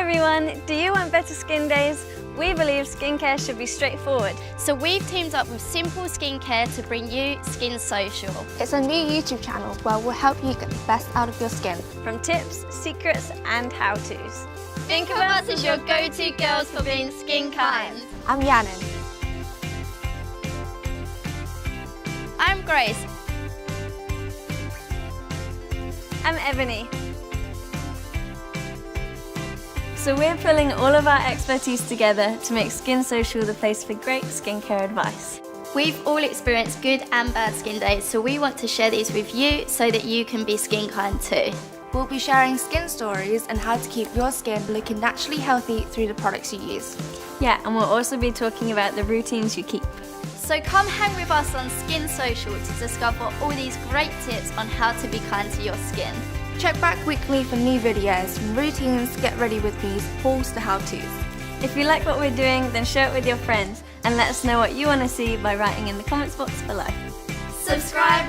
everyone! Do you want better skin days? We believe skincare should be straightforward. So we've teamed up with Simple Skincare to bring you Skin Social. It's a new YouTube channel where we'll help you get the best out of your skin. From tips, secrets and how-tos. Think of us as your go-to girls for being skin kind. I'm Yanin. I'm Grace. I'm Ebony. So we're pulling all of our expertise together to make Skin Social the place for great skincare advice. We've all experienced good and bad skin days, so we want to share these with you so that you can be skin kind too. We'll be sharing skin stories and how to keep your skin looking naturally healthy through the products you use. Yeah, and we'll also be talking about the routines you keep. So come hang with us on Skin Social to discover all these great tips on how to be kind to your skin. Check back weekly for new videos, from routines, get ready with these, hauls to how-tos. If you like what we're doing, then share it with your friends and let us know what you want to see by writing in the comments box below. Subscribe